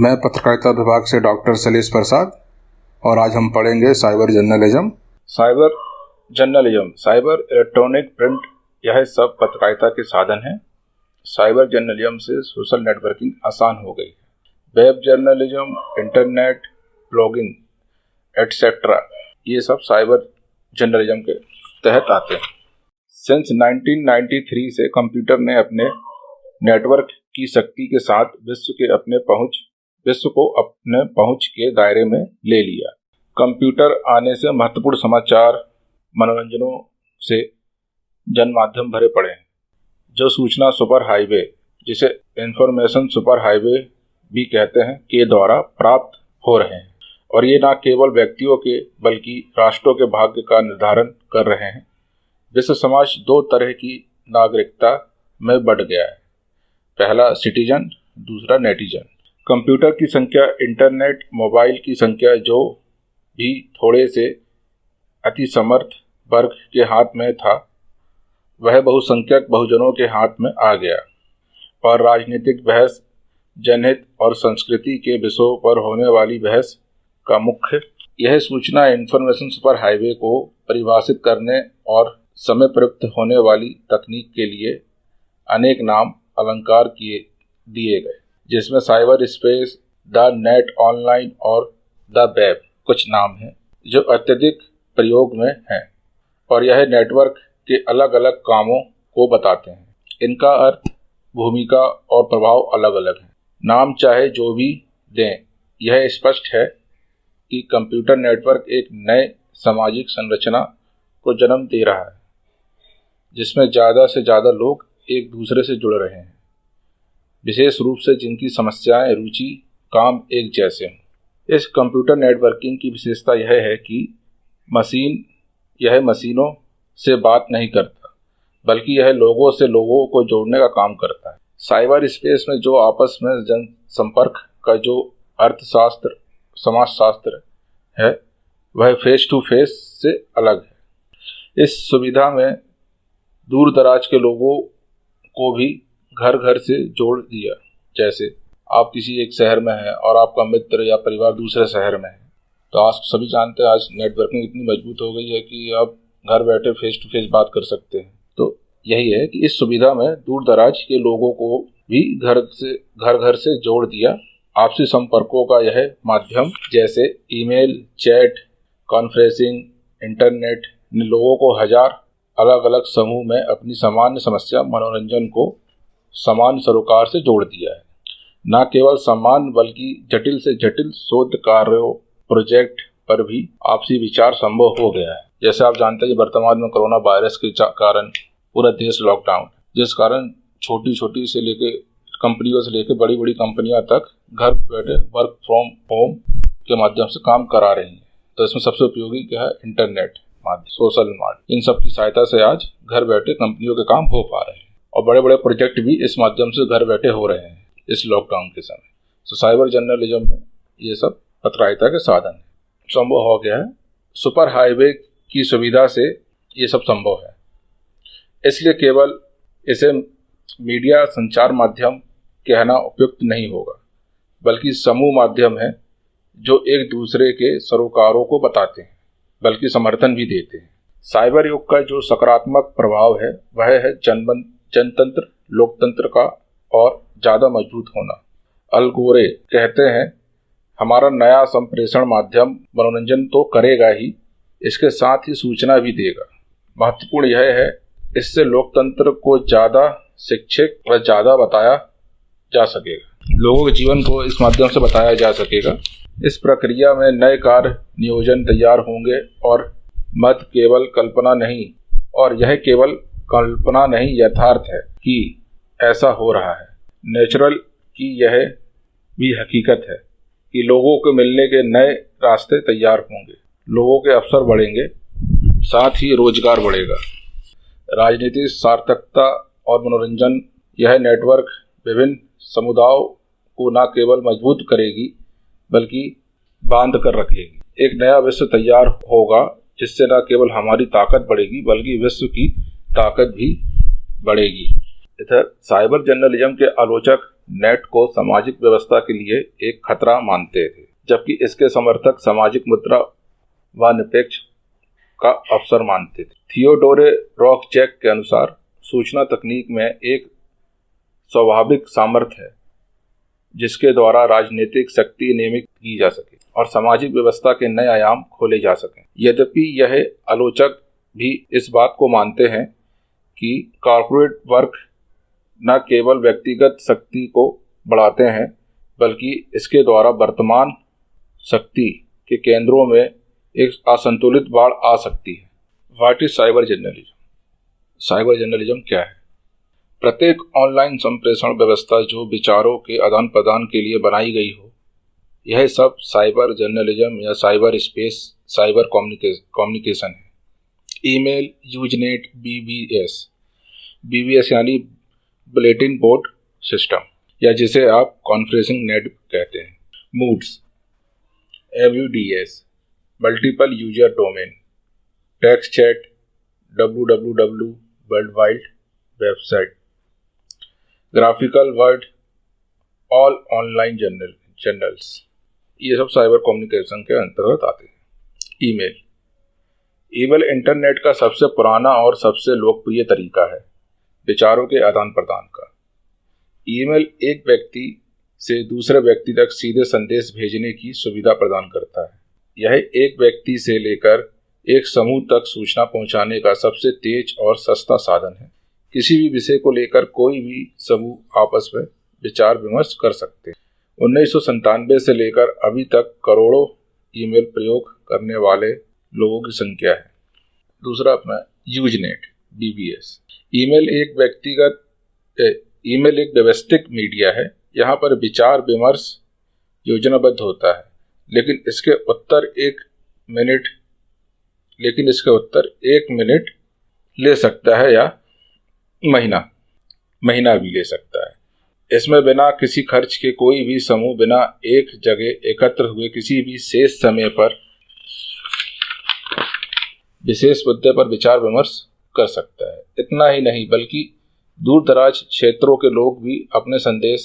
मैं पत्रकारिता विभाग से डॉक्टर सलीस प्रसाद और आज हम पढ़ेंगे cyber journalism. Cyber journalism, cyber electronic print, यह सब पत्रकारिता के साधन हैं। साइबर जर्नलिज्म से सोशल नेटवर्किंग आसान हो गई है। Web journalism, internet blogging etcetera, ये सब साइबर जर्नलिज्म के तहत आते हैं। सिंस 1993 से कंप्यूटर ने अपने नेटवर्क की शक्ति के साथ विश्व को अपने पहुंच के दायरे में ले लिया। कंप्यूटर आने से महत्वपूर्ण समाचार, मनोरंजनों से जनमाध्यम भरे पड़े हैं। जो सूचना सुपर हाईवे, जिसे इंफॉर्मेशन सुपर हाईवे भी कहते हैं, के द्वारा प्राप्त हो रहे हैं। और ये न केवल व्यक्तियों के बल्कि राष्ट्रों के भाग्य का निर्धारण कर रहे हैं। विश्व समाज दो तरह की नागरिकता में बढ़ गया है, पहला सिटीजन, दूसरा नेटिजन। कंप्यूटर की संख्या, इंटरनेट, मोबाइल की संख्या जो भी थोड़े से अति समर्थ वर्ग के हाथ में था, वह बहुसंख्यक बहुजनों के हाथ में आ गया। और राजनीतिक बहस, जनहित और संस्कृति के विषयों पर होने वाली बहस का मुख्य यह सूचना इंफॉर्मेशन सुपर हाईवे को परिभाषित करने और समय प्रयुक्त होने वाली तकनीक के लिए अनेक नाम अलंकार दिए गए, जिसमें cyber space, the net online और द वेब कुछ नाम हैं जो अत्यधिक प्रयोग में हैं और यह नेटवर्क के अलग अलग कामों को बताते हैं। इनका अर्थ, भूमिका और प्रभाव अलग अलग है। नाम चाहे जो भी दें, यह स्पष्ट है कि कंप्यूटर नेटवर्क एक नए सामाजिक संरचना को जन्म दे रहा है, जिसमें ज़्यादा से ज़्यादा लोग एक दूसरे से जुड़ रहे हैं, विशेष रूप से जिनकी समस्याएं, रुचि, काम एक जैसे हों। इस कंप्यूटर नेटवर्किंग की विशेषता यह है कि यह मशीनों से बात नहीं करता, बल्कि यह लोगों से लोगों को जोड़ने का काम करता है। साइबर स्पेस में जो आपस में जन संपर्क का जो अर्थशास्त्र, समाजशास्त्र है, वह फेस टू फेस से अलग है। इस सुविधा में दूर दराज के लोगों को भी घर घर से जोड़ दिया। जैसे आप किसी एक शहर में हैं और आपका मित्र या परिवार दूसरे शहर में है, तो आप सभी जानते हैं आज नेटवर्किंग इतनी मजबूत हो गई है कि आप घर बैठे फेस टू फेस बात कर सकते हैं। तो यही है कि इस सुविधा में दूर दराज के लोगों को भी घर घर से जोड़ दिया। आपसी संपर्कों का यह माध्यम, जैसे ईमेल, चैट, कॉन्फ्रेंसिंग, इंटरनेट, ने लोगों को हजार अलग अलग समूह में अपनी सामान्य समस्या, मनोरंजन को समान सरोकार से जोड़ दिया है। न केवल समान बल्कि जटिल से जटिल शोध कार्यों, प्रोजेक्ट पर भी आपसी विचार संभव हो गया है। जैसे आप जानते हैं कि वर्तमान में कोरोना वायरस के कारण पूरा देश लॉकडाउन, जिस कारण छोटी छोटी से लेके कंपनियों से लेके बड़ी बड़ी कंपनियां तक घर बैठे वर्क फ्रॉम होम के माध्यम से काम करा रही हैं। तो इसमें सबसे उपयोगी क्या है? Internet, social media. इन सब की सहायता से आज घर बैठे कंपनियों के काम हो पा रहे हैं और बड़े बड़े प्रोजेक्ट भी इस माध्यम से घर बैठे हो रहे हैं इस लॉकडाउन के समय। तो साइबर जर्नलिज्म में ये सब पत्रकारिता के साधन है, संभव हो गया है। सुपर हाईवे की सुविधा से ये सब संभव है, इसलिए केवल इसे मीडिया संचार माध्यम कहना उपयुक्त नहीं होगा, बल्कि समूह माध्यम है जो एक दूसरे के सरोकारों को बताते हैं, बल्कि समर्थन भी देते हैं। साइबर युग का जो सकारात्मक प्रभाव है, वह है जनतंत्र, लोकतंत्र का और ज़्यादा मजबूत होना। अल गोरे कहते हैं, हमारा नया संप्रेषण माध्यम मनोरंजन तो करेगा ही, इसके साथ ही सूचना भी देगा। महत्वपूर्ण यह है, इससे लोकतंत्र को ज़्यादा शिक्षित और ज़्यादा बताया जा सकेगा, लोगों के जीवन को इस माध्यम से बताया जा सकेगा। इस प्रक्रिया में नए कार्य नियोजन तैयार होंगे और यह केवल कल्पना नहीं, यथार्थ है कि ऐसा हो रहा है। नेचुरल की यह भी हकीकत है कि लोगों को मिलने के नए रास्ते तैयार होंगे, लोगों के अवसर बढ़ेंगे, साथ ही रोजगार बढ़ेगा। राजनीतिक सार्थकता और मनोरंजन, यह नेटवर्क विभिन्न समुदायों को न केवल मजबूत करेगी बल्कि बांध कर रखेगी। एक नया विश्व तैयार होगा जिससे न केवल हमारी ताकत बढ़ेगी बल्कि विश्व की ताकत भी बढ़ेगी। इधर साइबर जर्नलिज्म के आलोचक नेट को सामाजिक व्यवस्था के लिए एक खतरा मानते थे, जबकि इसके समर्थक सामाजिक मुद्रा व निरपेक्ष का अवसर मानते थे। थियोडोरे रॉकचैक के अनुसार सूचना तकनीक में एक स्वाभाविक सामर्थ्य है जिसके द्वारा राजनीतिक शक्ति नियमित की जा सके और सामाजिक व्यवस्था के नए आयाम खोले जा सकें। यद्यपि यह आलोचक भी इस बात को मानते हैं कि कॉर्पोरेट वर्क न केवल व्यक्तिगत शक्ति को बढ़ाते हैं बल्कि इसके द्वारा वर्तमान शक्ति के केंद्रों में एक असंतुलित बाढ़ आ सकती है। What is cyber journalism? Cyber journalism क्या है? प्रत्येक ऑनलाइन संप्रेषण व्यवस्था जो विचारों के आदान प्रदान के लिए बनाई गई हो, यह सब साइबर जर्नलिज्म या साइबर स्पेस साइबर कम्युनिकेशन है। ईमेल, यूजनेट, बीबीएस यानी बुलेटिन बोर्ड सिस्टम, या जिसे आप कॉन्फ्रेंसिंग नेट कहते हैं। Moods, MUDS, multiple user domain, text chat, www, world wide website, graphical word, all online journals, ये सब साइबर कम्युनिकेशन के अंतर्गत आते हैं। ईमेल इंटरनेट का सबसे पुराना और सबसे लोकप्रिय तरीका है विचारों के आदान प्रदान का। ईमेल एक व्यक्ति से दूसरे व्यक्ति तक सीधे संदेश भेजने की सुविधा प्रदान करता है। यह एक व्यक्ति से लेकर एक समूह तक सूचना पहुंचाने का सबसे तेज और सस्ता साधन है। किसी भी विषय को लेकर कोई भी समूह आपस में विचार विमर्श कर सकते हैं। 1997 से लेकर अभी तक करोड़ों ईमेल प्रयोग करने वाले लोगों की संख्या है। दूसरा अपना यूजनेट, BBS। ईमेल एक व्यवस्थित मीडिया है। यहाँ पर विचार विमर्श योजनाबद्ध होता है, लेकिन इसके उत्तर एक मिनट ले सकता है या महीना भी ले सकता है। इसमें बिना किसी खर्च के कोई भी समूह बिना एक जगह एकत्र हुए किसी भी शेष समय पर विशेष मुद्दे पर विचार विमर्श कर सकता है। इतना ही नहीं बल्कि दूर दराज क्षेत्रों के लोग भी अपने संदेश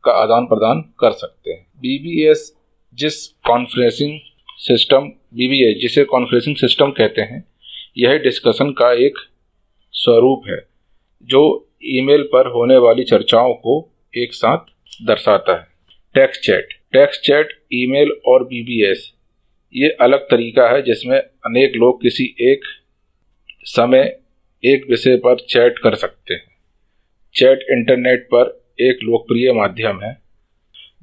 का आदान प्रदान कर सकते हैं। BBS जिसे कॉन्फ्रेंसिंग सिस्टम कहते हैं, यह डिस्कशन का एक स्वरूप है जो ईमेल पर होने वाली चर्चाओं को एक साथ दर्शाता है। टेक्स्ट चैट, ईमेल और BBS ये अलग तरीका है जिसमें अनेक लोग किसी एक समय एक विषय पर चैट कर सकते हैं। चैट इंटरनेट पर एक लोकप्रिय माध्यम है।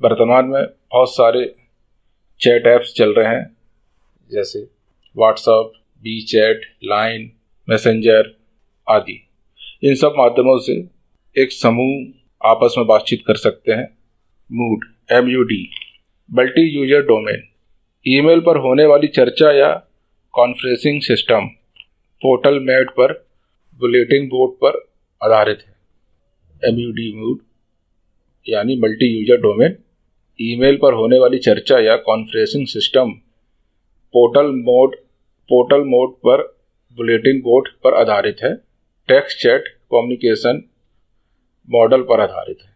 वर्तमान में बहुत सारे चैट ऐप्स चल रहे हैं जैसे व्हाट्सएप, WeChat, लाइन, मैसेंजर आदि। इन सब माध्यमों से एक समूह आपस में बातचीत कर सकते हैं। Mood, MUD, multi user domain, email पर होने वाली चर्चा या कॉन्फ्रेंसिंग सिस्टम पोर्टल मेट पर बुलेटिन बोर्ड पर आधारित है। मूड यानी मल्टी यूजर डोमेन, ईमेल पर होने वाली चर्चा या कॉन्फ्रेंसिंग सिस्टम पोर्टल मोड पर बुलेटिन बोर्ड पर आधारित है। टेक्स्ट चैट कम्युनिकेशन मॉडल पर आधारित है।